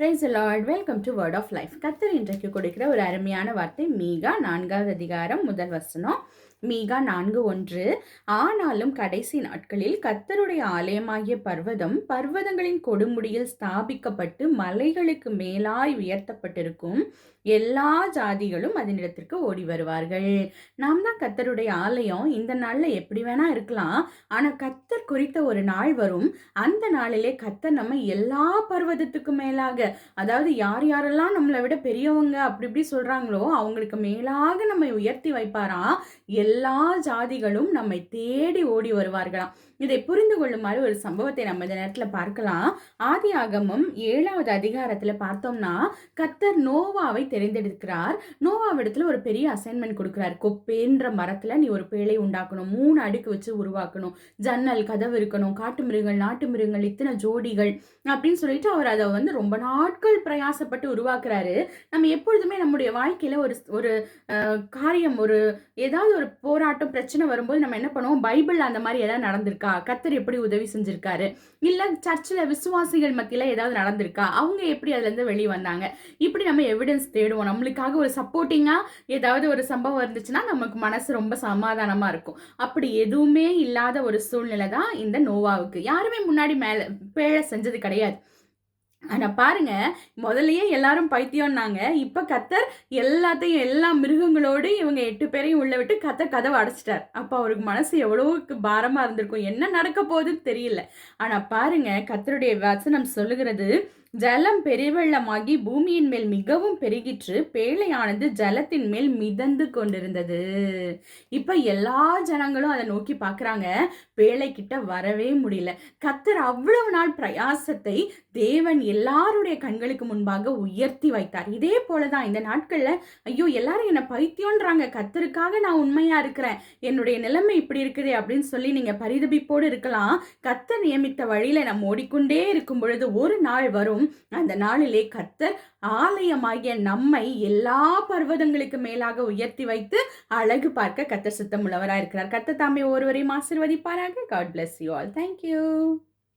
Price the lord. Welcome to word of life. கர்த்தர் இன்றைக்கு கொடுக்கிற ஒரு அருமையான வார்த்தை மீகா 4வது அதிகாரம் முதல் வசனம். மீகா 4:1. ஆனாலும் கடைசி நாட்களில் கர்த்தருடைய ஆலயமாகிய பர்வதங்களின் கொடுமுடியில் ஸ்தாபிக்கப்பட்டு மலைகளுக்கு மேலாய் உயர்த்தப்பட்டிருக்கும். எல்லா ஜாதிகளும் அதனிடத்திற்கு ஓடி வருவார்கள். நாம் தான் கர்த்தருடைய ஆலயம். இந்த நாள்ல எப்படி வேணா இருக்கலாம், ஆனா கர்த்தர் குறித்த ஒரு நாள் வரும். அந்த நாளிலே கர்த்தர் நம்ம எல்லா பர்வதத்துக்கு மேலாக, அதாவது யார் யாரெல்லாம் நம்மளை விட பெரியவங்க அப்படி இப்படி சொல்றாங்களோ அவங்களுக்கு மேலாக நம்மை உயர்த்தி வைப்பாராம். எல்லா ஜாதிகளும் நம்மை தேடி ஓடி வருவார்களாம். இதை புரிந்து கொள்ளுமாறு ஒரு சம்பவத்தை நம்ம இந்த நேரத்துல பார்க்கலாம். ஆதியாகமம் 7வது அதிகாரத்துல பார்த்தோம்னா, கர்த்தர் நோவாவை தெரிந்தெடுக்கிறார். நோவாவிடத்துல ஒரு பெரிய அசைன்மெண்ட் கொடுக்கிறார். கொப்பேன்ற மரத்துல நீ ஒரு பேழை உண்டாக்கணும், 3 அடுக்கு வச்சு உருவாக்கணும், ஜன்னல் கதவு இருக்கணும், காட்டு மிருகங்கள் நாட்டு மிருகங்கள் இத்தனை ஜோடிகள் அப்படின்னு சொல்லிட்டு அவர் அதை ரொம்ப நாட்கள் பிரயாசப்பட்டு உருவாக்குறாரு. நம்ம எப்பொழுதுமே நம்முடைய வாழ்க்கையில ஒரு காரியம், ஏதாவது ஒரு போராட்டம் பிரச்சனை வரும்போது நம்ம என்ன பண்ணுவோம், பைபிள் அந்த மாதிரி ஏதாவது நடந்திருக்கா, கர்த்தர் எப்படி உதவி செஞ்சிருக்காரு, இல்ல சர்ச்சில் விசுவாசிகள் மத்தியில ஏதாவது நடந்திருக்கா, அவங்க எப்படி அதுல இருந்து வெளியே வந்தாங்க, இப்படி நம்ம எவிடன்ஸ் தேடுவோம். நம்மளுக்காக ஒரு சப்போர்ட்டிங்கா ஏதாவது ஒரு சம்பவம் இருந்துச்சுன்னா நமக்கு மனசு ரொம்ப சமாதானமா இருக்கும். அப்படி எதுவுமே இல்லாத ஒரு சூழ்நிலை தான் இந்த நோவாவுக்கு. யாருமே முன்னாடி பேழை செஞ்சது கிடையாது. ஆனா பாருங்க, முதல்லயே எல்லாரும் பைத்தியம்னாங்க. இப்ப கர்த்தர் எல்லாத்தையும், எல்லா மிருகங்களோடு இவங்க 8 பேரையும் உள்ள விட்டு கர்த்தர் கதவை அடைச்சிட்டார். அப்ப அவருக்கு மனசு எவ்வளவு பாரமா இருந்திருக்கும், என்ன நடக்க போகுதுன்னு தெரியல. ஆனா பாருங்க, கர்த்தருடைய வசனம் சொல்லுகிறது, ஜலம் பெருவெள்ளமாகி பூமியின் மேல் மிகவும் பெருகிற்று, பேழையானது ஜலத்தின் மேல் மிதந்து கொண்டிருந்தது. இப்ப எல்லா ஜனங்களும் அதை நோக்கி பாக்குறாங்க. பேழை கிட்ட வரவே முடியல. கர்த்தர் அவ்வளவு நாள் பிரயாசத்தை தேவன் எல்லாருடைய கண்களுக்கு முன்பாக உயர்த்தி வைத்தார். இதே போலதான் இந்த நாட்கள்ல, ஐயோ எல்லாரும் என்ன பைத்தியம்ன்றாங்க, கர்த்தருக்காக நான் உண்மையா இருக்கிறேன், என்னுடைய நிலைமை இப்படி இருக்குது அப்படின்னு சொல்லி நீங்க பரிதபிப்போடு இருக்கலாம். கர்த்தர் நியமித்த வழியில நம்ம ஓடிக்கொண்டே இருக்கும் பொழுது ஒரு நாள் வரும். அந்த நாளிலே கர்த்தர் ஆலயமாகிய நம்மை எல்லா பர்வதங்களுக்கு மேலாக உயர்த்தி வைத்து அழகு பார்க்க கர்த்தர் சித்தம் உள்ளவராக இருக்கிறார். கர்த்தர் தாமே ஒருவரையும் ஆசீர்வதிப்பாராக. God bless you all. Thank you.